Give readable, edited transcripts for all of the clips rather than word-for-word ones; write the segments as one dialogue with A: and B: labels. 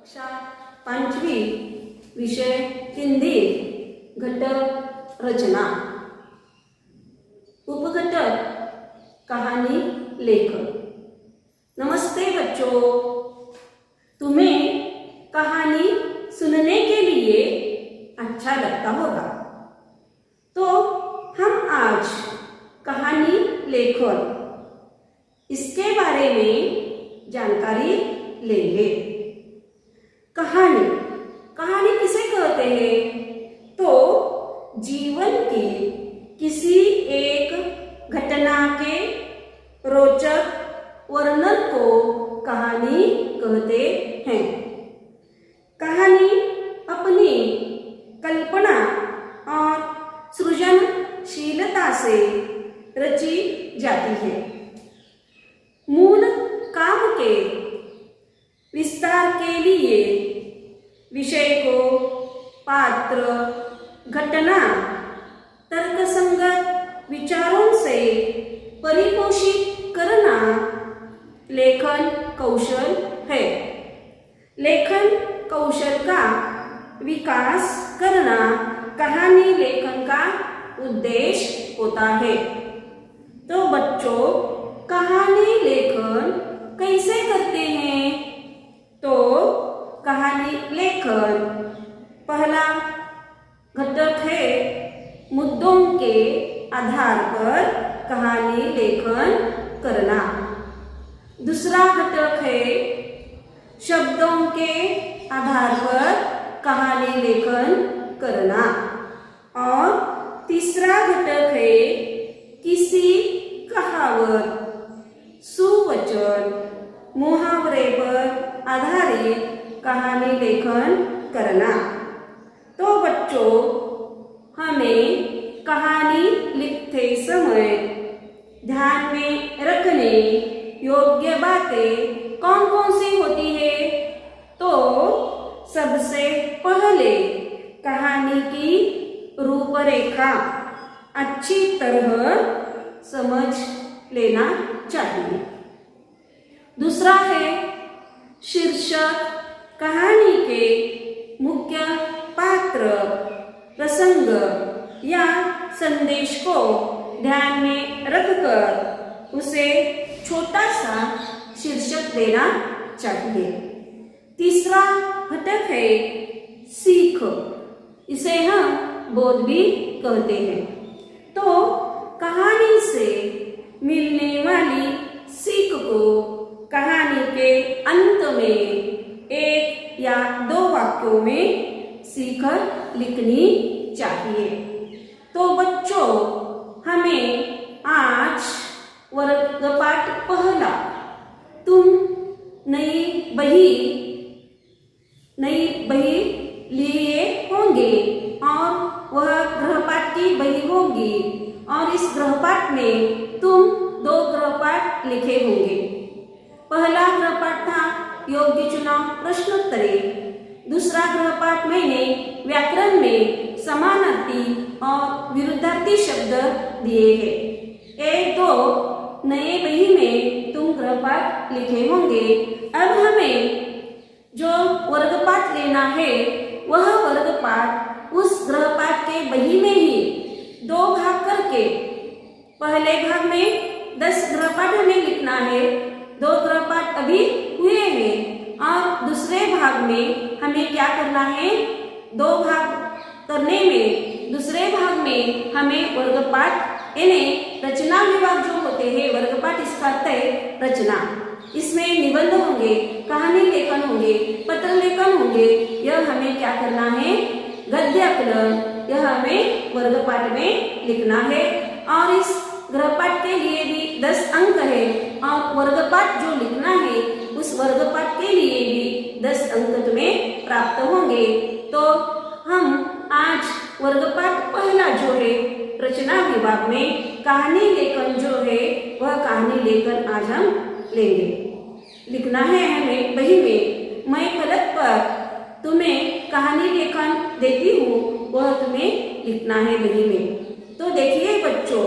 A: कक्षा 5वी विषय हिंदी घटक रचना उपघटक कहानी लेखन। नमस्ते बच्चों, तुम्हें कहानी सुनने के लिए अच्छा लगता होगा, तो हम आज कहानी लेखन इसके बारे में जानकारी लेंगे। कहानी किसे कहते हैं? तो जीवन की किसी एक घटना के रोचक वर्णन को कहानी कहते हैं। कहानी अपनी कल्पना और सृजनशीलता से रची जाती है। मूल काम के विस्तार के लिए विषय को पात्र, घटना, तर्कसंगत विचारों से परिपोषित करना लेखन कौशल है। लेखन कौशल का विकास करना कहानी लेखन का उद्देश्य होता है। तो बच्चों, कहानी लेखन कैसे करते हैं? तो कहानी लेखन पहला घटक है मुद्दों के आधार पर कहानी लेखन करना। दूसरा घटक है शब्दों के आधार पर कहानी लेखन करना। और तीसरा घटक है किसी कहावत, सुवचन, मुहावरे पर आधारित कहानी लेखन करना। तो बच्चों, हमें कहानी लिखते समय ध्यान में रखने योग्य बातें कौन कौन सी होती है? तो सबसे पहले कहानी की रूपरेखा अच्छी तरह समझ लेना चाहिए। दूसरा है शीर्षक, कहानी के मुख्य पात्र, प्रसंग या संदेश को ध्यान में रखकर उसे छोटा सा शीर्षक देना चाहिए। तीसरा घटक है सीख, इसे हम बोध भी कहते हैं। तो कहानी से मिलने वाली सीख को कहानी के अंत में 1 या 2 वाक्यों में सीख लिखनी चाहिए। तो बच्चों, हमें आज वर्गपाठ पहला, तुम नई बही लिए होंगे और वह गृहपाठ की बही होगी, और इस गृहपाठ में तुम 2 गृहपाठ लिखे होंगे। पहला गृहपाठ था योग्य चुनाव प्रश्नोत्तरी। दूसरा गृहपाठ मैंने व्याकरण में समानार्थी और विरुद्धार्थी शब्द दिए हैं। 1-2 नए बही में तुम गृहपाठ लिखे होंगे। अब हमें जो वर्गपाठ लेना है, वह वर्गपाठ उस गृहपाठ के बही में ही 2 भाग करके, पहले भाग में 10 गृहपाठ हमें लिखना है, 2 गृहपाठ अभी हुए हैं, और दूसरे भाग में हमें क्या करना है? 2 भाग करने में दूसरे भाग में हमें वर्गपाठ यानी रचना विभाग जो होते हैं, वर्गपाठ इसका अर्थ है रचना। इसमें निबंध होंगे, कहानी लेखन होंगे, पत्र लेखन होंगे। यह हमें क्या करना है? गद्याकलन, यह हमें वर्गपाठ में लिखना है। और इस गृहपाठ के लिए भी 10 अंक है, और वर्गपाठ जो लिखना है उस वर्गपाठ के लिए भी 10 अंक तुम्हें प्राप्त होंगे। तो हम आज वर्गपाठ पहला जो है रचना विभाग में कहानी लेखन जो है, वह कहानी लेखन आज हम लेंगे। लिखना है हमें बही में। मैं फलक पर तुम्हें कहानी लेखन देती हूँ, वह तुम्हें लिखना है बही में। तो देखिए बच्चों,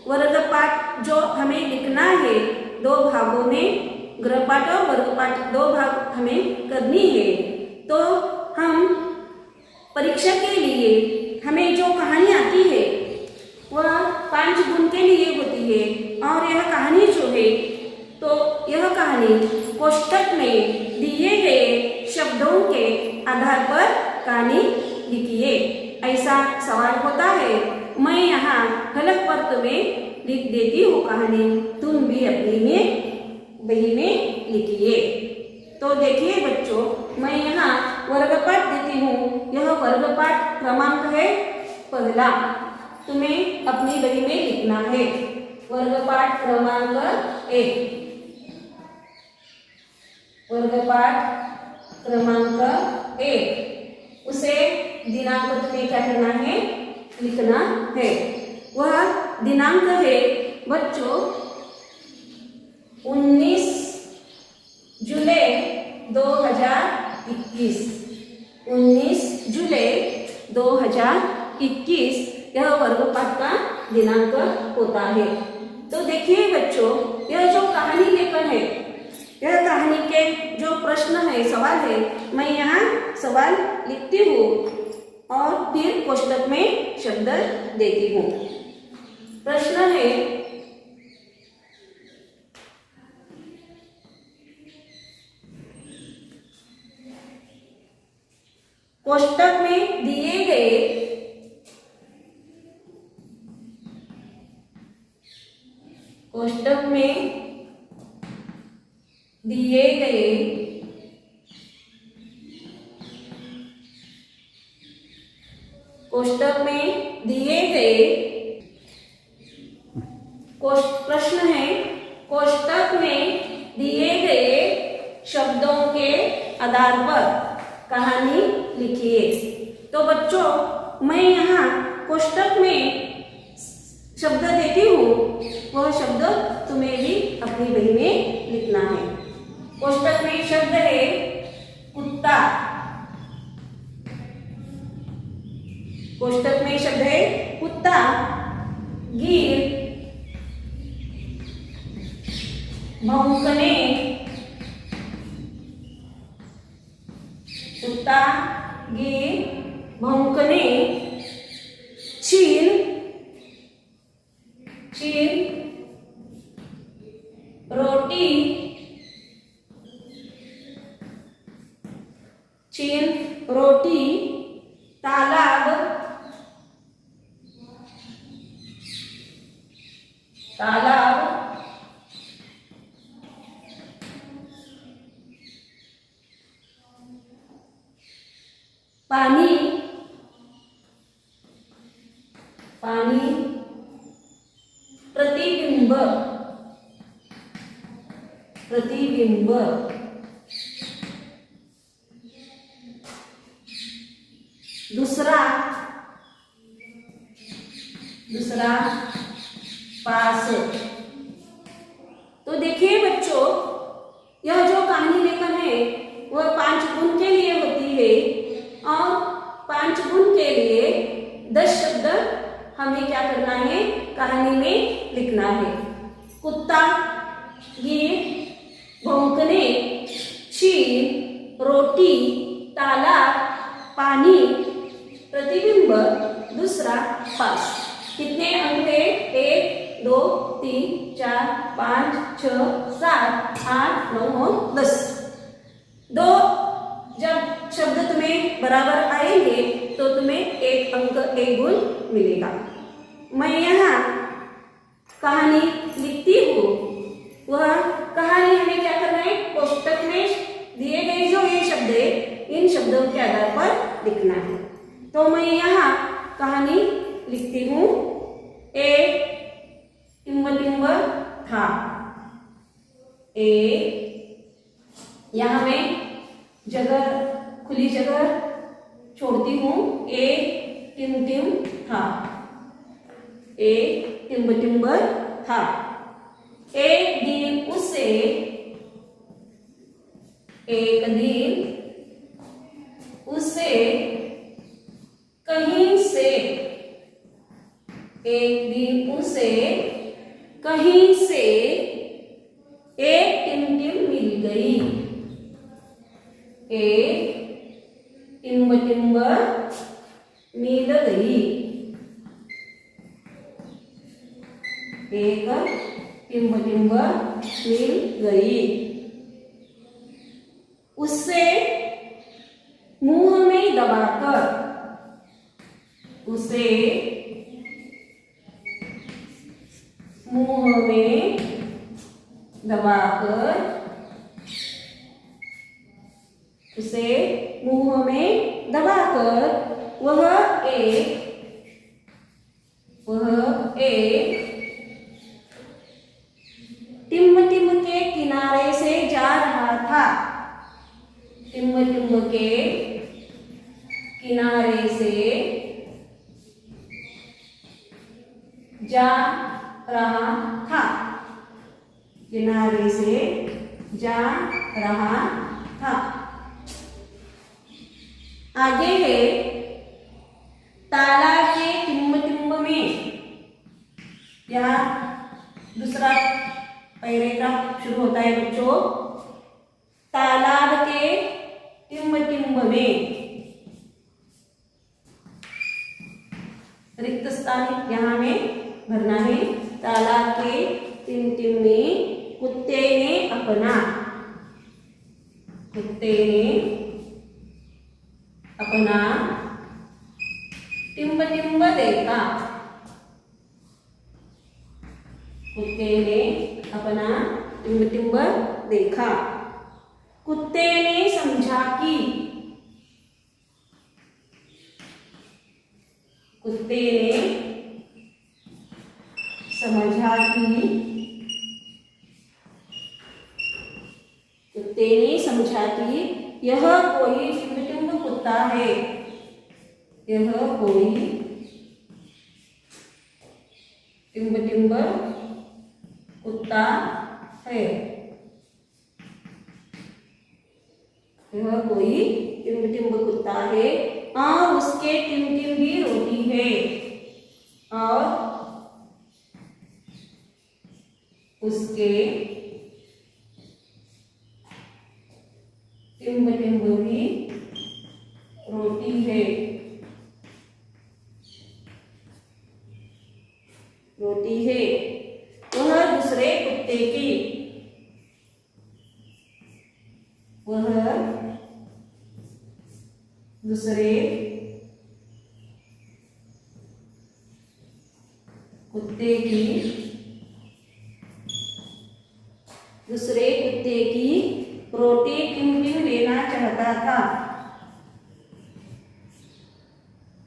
A: वर्गपाठ जो हमें लिखना है 2 भागों में गृहपाठ और वर्गपाठ दो भाग हमें करनी है। तो हम परीक्षा के लिए हमें जो कहानी आती है वह 5 गुण के लिए होती है और यह कहानी जो है तो यह कहानी कोष्टक में दिए गए शब्दों के आधार पर कहानी लिखिए। ऐसा सवाल होता है, मैं यहाँ फलक पर तुम्हें लिख देती हूँ कहानी, तुम भी अपनी में बही में लिखिए। तो देखिए बच्चों, मैं यहाँ वर्गपाठ देती हूँ। यह वर्गपाठ क्रमांक है पहला, तुम्हें अपनी बही में लिखना है। वर्गपाठ क्रमांक 1, वर्गपाठ क्रमांक 1, उसे दिनांक तुम्हें क्या करना है, लिखना है। वह दिनांक है बच्चों 19 जुलाई 2021। 19 जुलाई 2021 यह वर्गपाठ का दिनांक होता है। तो देखिए बच्चों, यह जो कहानी लेखन है, यह कहानी के जो प्रश्न है, सवाल है, मैं यहाँ सवाल लिखती हूँ और फिर कोष्टक में शब्द देती हूँ। प्रश्न है, कोष्टक में दिए गए कोष्टक में दिए गए प्रश्न है, कोष्टक में दिए गए शब्दों के आधार पर कहानी लिखिए। तो बच्चों, मैं यहाँ कोष्टक में शब्द देती हूँ, वह शब्द तुम्हें भी अपनी बही में लिखना है। कोष्टक में शब्द है कुत्ता। कोष्टक में शब्द है कुत्ता, गिर, भौंकने, कुत्ता, गिर, भौंकने, चील, रोटी, रोटी, तालाब, पानी, प्रतिबिंब, दूसरा, पास। तो देखिए बच्चों, यह जो कहानी लेखन है वह 5 गुण के लिए होती है और 5 गुण के लिए 10 शब्द हमें क्या करना है, कहानी में लिखना है। कुत्ता, गिर, भौंकने, चील, रोटी, तालाब, पानी, प्रतिबिंब, दूसरा, पास। कितने अंक है? 1, 2, 3, 4, 5, 6, 7, 8, 9, 10। 2 जब शब्द तुम्हें बराबर आएंगे तो तुम्हें 1 अंक 1 गुण मिलेगा। मैं यहाँ कहानी लिखती हूँ, वह कहानी हमें क्या करना है, कोष्टक में दिए गए जो ये शब्द है, इन शब्दों के आधार पर लिखना है। तो मैं यहाँ कहानी लिखती हूँ। एक टिम्ब था। यहाँ मैं जगह, खुली जगह छोड़ती हूँ। एक टिम था। एक टिम्ब था। एक दिन उसे, एक दिन उसे कहीं से, एक दिन उसे कहीं से एक टिमटिम एक टिंब टिंब मिल गई। एक टिंब टिंब मिल गई। उससे मुंह में दबाकर, उसे मुंह में दबाकर, उसे मुंह में दबाकर वह एक टिम टिम के किनारे से जा रहा था। टिम टिम के किनारे से जा रहा था। किनारे से जा रहा था। आगे है तालाब के टिम्ब टिम्ब में। यहाँ दूसरा पैराग्राफ शुरू होता है बच्चों। तालाब के टिम्ब टिम्ब में, रिक्त स्थान यहाँ में भरना है। तालाब के टिम टिम में कुत्ते ने अपना टिम्ब टिम्ब देखा। कुत्ते ने अपना टिम्ब टिम्ब देखा। कुत्ते ने समझा कि, कुत्ते ने समझा कि, कुत्ते ने समझा कि यह कोई टिम्ब टिम्ब कुत्ता है। यह कोई टिम्ब टिम्ब कुत्ता है। यह कोई टिम्ब टिम्ब कुत्ता है और उसके टिम टिम भी रोटी है। और उसके टिम्ब टिम्ब भी रोटी है। रोटी है। वह दूसरे कुत्ते की, वह दूसरे कुत्ते की, दूसरे कुत्ते की रोटी टिम टिम लेना चाहता था।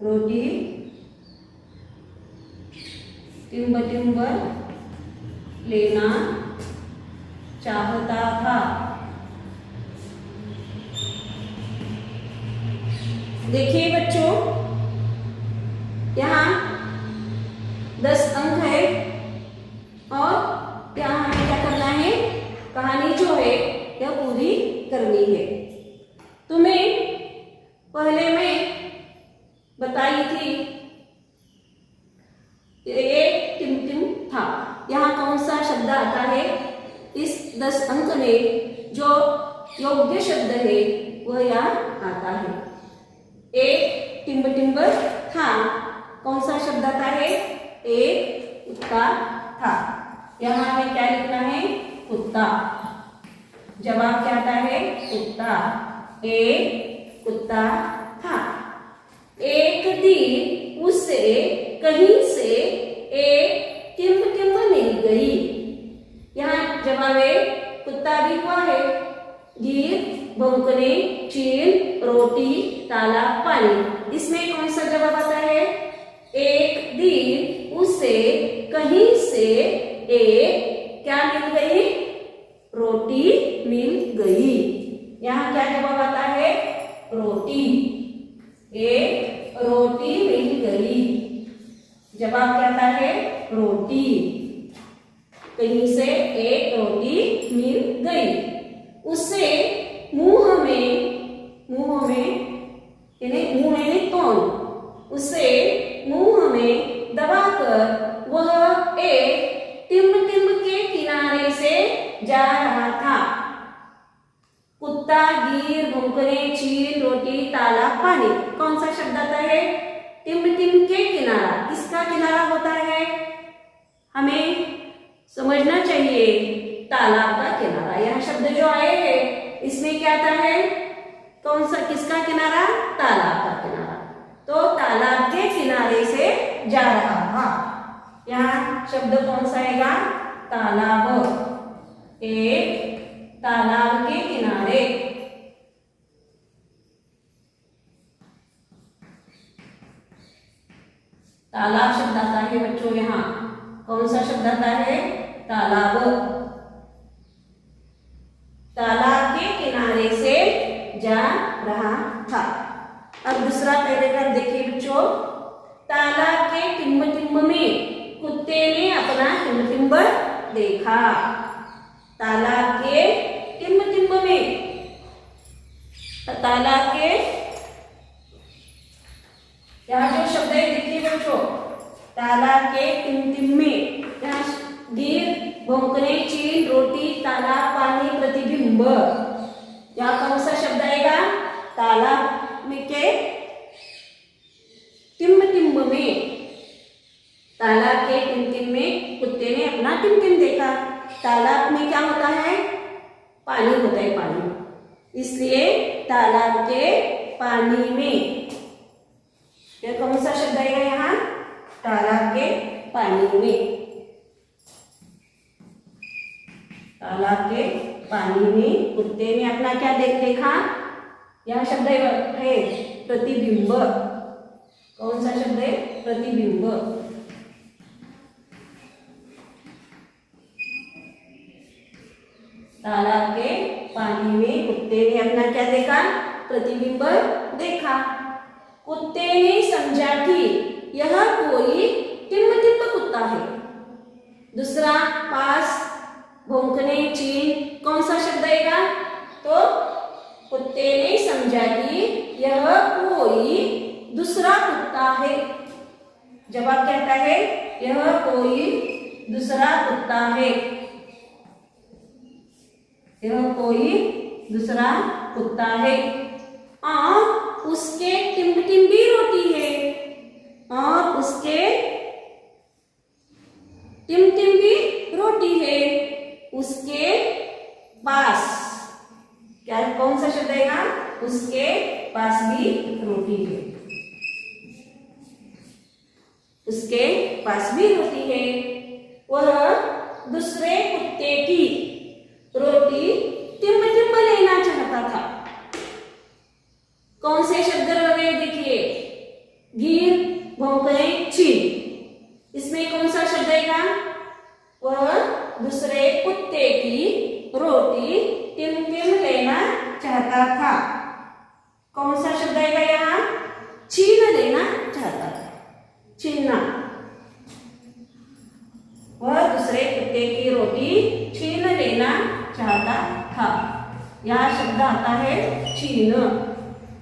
A: रोटी टिम्ब टिम्ब लेना चाहता था। देखिए बच्चों, यहाँ 10 अंक है और यहाँ हमें क्या करना है, कहानी जो है यह पूरी करनी है। तुम्हें पहले मैं बताई थी एक टिम टिम था। यहाँ कौन सा शब्द आता है? इस 10 अंक में जो योग्य शब्द है वह यहाँ आता है। एक टिम्ब टिम्ब था, कौन सा शब्द आता है? एक कुत्ता था। यहाँ हमें क्या लिखना है? कुत्ता। जवाब क्या आता है? कुत्ता। एक कुत्ता था। एक दिन उसे कहीं से एक टिम्ब टिम्ब मिल गई। यहाँ जवाब है कुत्ता भी हुआ है। गीत, भौंकने, चील, रोटी, तालाब, पानी। इसमें कौन सा जवाब आता है? एक दिन उसे कहीं से एक क्या मिल गई? रोटी मिल गई। यहाँ क्या जवाब आता है? रोटी। एक रोटी मिल गई। जवाब क्या आता है? रोटी। कहीं से एक रोटी मिल गई। उसे मुंह में यानी मुंह यानी तोंड, उसे मुंह में दबाकर वह एक टिम्ब टिम्ब के किनारे से जा रहा था। कुत्ता, गिर, भौंकने, चील, रोटी, तालाब, पानी। कौन सा शब्द आता है? टिम के किनारा। किसका किनारा होता है? हमें समझना चाहिए, तालाब का किनारा। यह शब्द जो आए हैं इसमें क्या आता है? कौन सा, किसका किनारा? तालाब का किनारा। तो तालाब के किनारे से जा रहा था। यहाँ शब्द कौन सा आएगा? तालाब। एक तालाब के किनारे। तालाब शब्द आता है बच्चों यहाँ। कौन सा शब्द आता है? तालाब। तालाब के किनारे से जा रहा था। अब दूसरा पैराग्राफ देखिए बच्चों। तालाब के टिम्ब में कुत्ते ने अपना टिम्ब देखा। तालाब के टिम्ब में, तालाब के, यहाँ जो शब्द है देखिए बच्चों, तालाब के टिम में, यहाँ गिर, भौंकने, चील, रोटी, तालाब, पानी, प्रतिबिंब। यहाँ कौन सा शब्द आएगा? तालाब में के टिम में। तालाब के टिम में कुत्ते ने अपना टिम देखा। तालाब में क्या होता है? पानी होता है, पानी। इसलिए तालाब के पानी में, यह कौन सा शब्द आएगा यहाँ? तालाब के पानी में। तालाब के पानी में कुत्ते ने अपना क्या देखा? यह शब्द है प्रतिबिंब। कौन सा शब्द है? प्रतिबिंब। तालाब के पानी में कुत्ते ने अपना क्या देखा? प्रतिबिंब देखा। कुत्ते ने समझा कि यह कोई टिम कुत्ता है। दूसरा, पास, भौंकने, चील, कौन सा शब्द आएगा? तो कुत्ते ने समझा कि यह कोई दूसरा कुत्ता है। जवाब कहता है यह कोई दूसरा कुत्ता है। यह कोई दूसरा कुत्ता है। और उसके टिम्बी रोटी है। और उसके टिम्बी रोटी है। उसके पास, क्या कौन सा शब्द आएगा? उसके पास भी रोटी है। उसके पास भी रोटी है। वह दूसरे कुत्ते की रोटी टिम लेना चाहता था। कौन से शब्द रहे देखिए? गिर, भौंकने, चील। इसमें कौन सा शब्द आएगा? वह दूसरे कुत्ते की रोटी टिम लेना चाहता था। कौन सा शब्द आएगा यहाँ? छीन लेना चाहता था। छीनना। वह दूसरे कुत्ते की रोटी छीन लेना चाहता था। यह शब्द आता है छीन।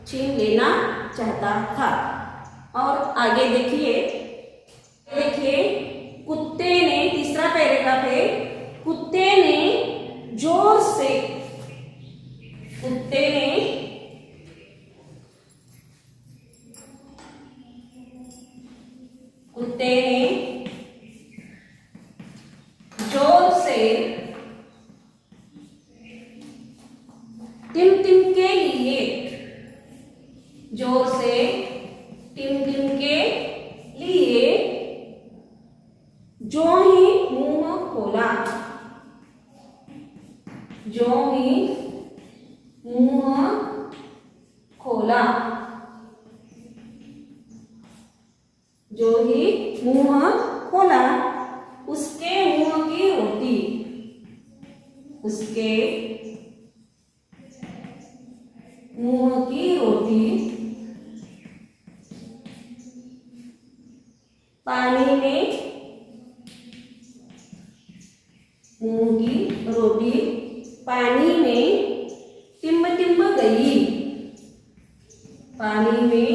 A: छीन लेना चाहता था। और आगे देखिए, कुत्ते ने, तीसरा पैराग्राफ है, कुत्ते ने जोर से, कुत्ते ने जोर से टिम के लिए, जोर से टिम के लिए जो ही मुंह खोला, जो ही मुंह खोला, जो ही मुंह खोला, उसके मुंह की रोटी, उसके मुंह की रोटी पानी में, मुंह की रोटी पानी में टिम गई, पानी में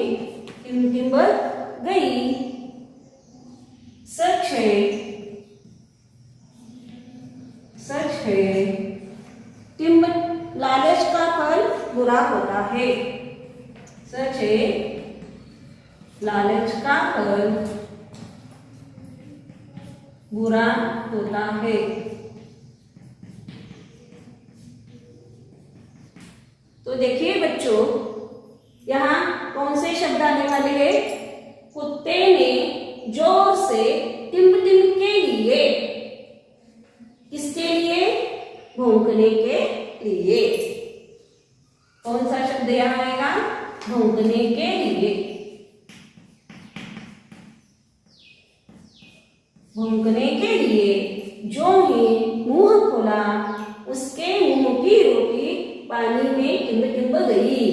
A: टिम गई। सच है, सच है। टिम लालच का फल बुरा होता है। सच है, लालच का फल बुरा होता है। तो देखिए बच्चों, यहाँ कौन से शब्द आने वाले हैं? कुत्ते ने जोर से टिम टिम के लिए। किसके लिए? भौंकने के लिए। कौन सा शब्द यहाँ आएगा? भौंकने के लिए। भौंकने के लिए जो ही मुंह खोला, उसके मुंह की रोटी पानी में टिम्ब टिम्ब गई।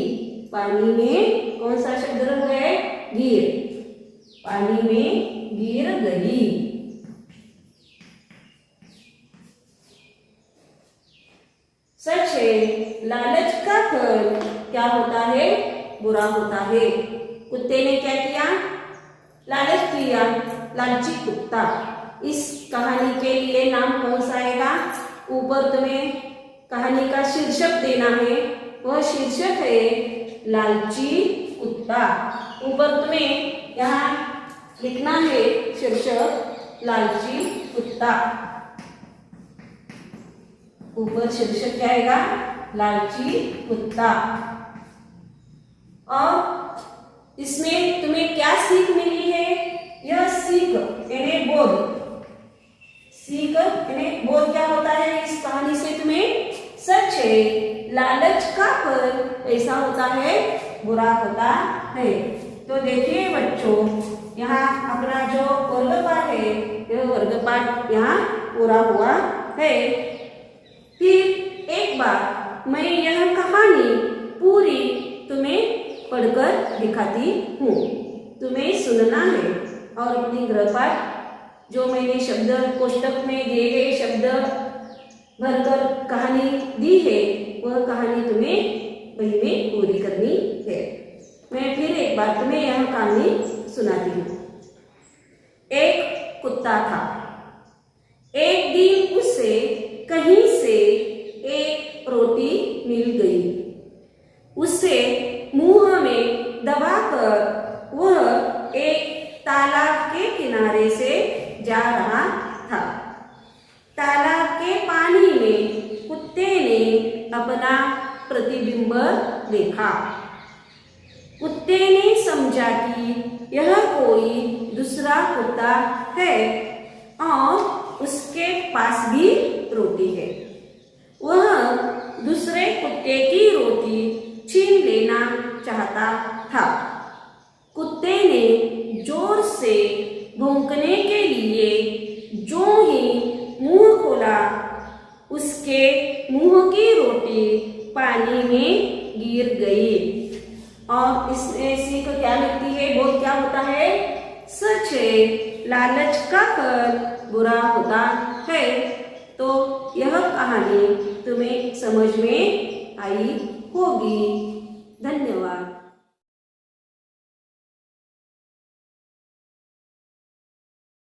A: पानी में कौन सा शब्द है? गिर। पानी में गिर गई। सच है, लालच का फल क्या होता है? बुरा होता है। कुत्ते ने क्या किया? लालच किया। लालची कुत्ता। इस कहानी के लिए नाम कौन सा आएगा? ऊपर तुम्हें कहानी का शीर्षक देना है। वह शीर्षक है लालची कुत्ता। ऊपर तुम्हें यहाँ लिखना है शीर्षक लालची कुत्ता। ऊपर शीर्षक क्या आएगा? लालची कुत्ता। और इसमें तुम्हें क्या सीख मिली है? यह सीख यानी बोध। सीख यानी बोध क्या होता है इस कहानी से तुम्हें? सच है, लालच का फल ऐसा होता है, बुरा होता है। तो देखिए बच्चों, यहाँ अपना जो वर्गपाठ है, यह वर्गपाठ यहाँ पूरा हुआ है। फिर एक बार मैं यह कहानी पूरी तुम्हें पढ़कर दिखाती हूँ। तुम्हें सुनना है और अपनी गृहपाठ जो मैंने शब्द कोष्टक में दिए गए शब्द भरकर कहानी दी है, वह कहानी तुम्हें वही में पूरी करनी है। मैं फिर एक बार तुम्हें यह कहानी सुनाती हूँ। एक कुत्ता था। एक दिन उसे कहीं से एक रोटी मिल गई। उसे मुंह में दबाकर वह एक तालाब के किनारे से जा रहा था। तालाब के पानी में कुत्ते ने अपना प्रतिबिंब देखा। कुत्ते ने समझा कि यह कोई दूसरा कुत्ता है और उसके पास भी रोटी है। वह दूसरे कुत्ते की रोटी छीन लेना चाहता था। कुत्ते ने जोर से भौंकने के लिए जो ही मुंह खोला, उसके मुंह की रोटी पानी में गिर गई। और इसमें सीख क्या मिलती है? बोध क्या होता है? सच है, लालच का फल बुरा होता है। तो यह कहानी तुम्हें समझ में आई होगी। धन्यवाद।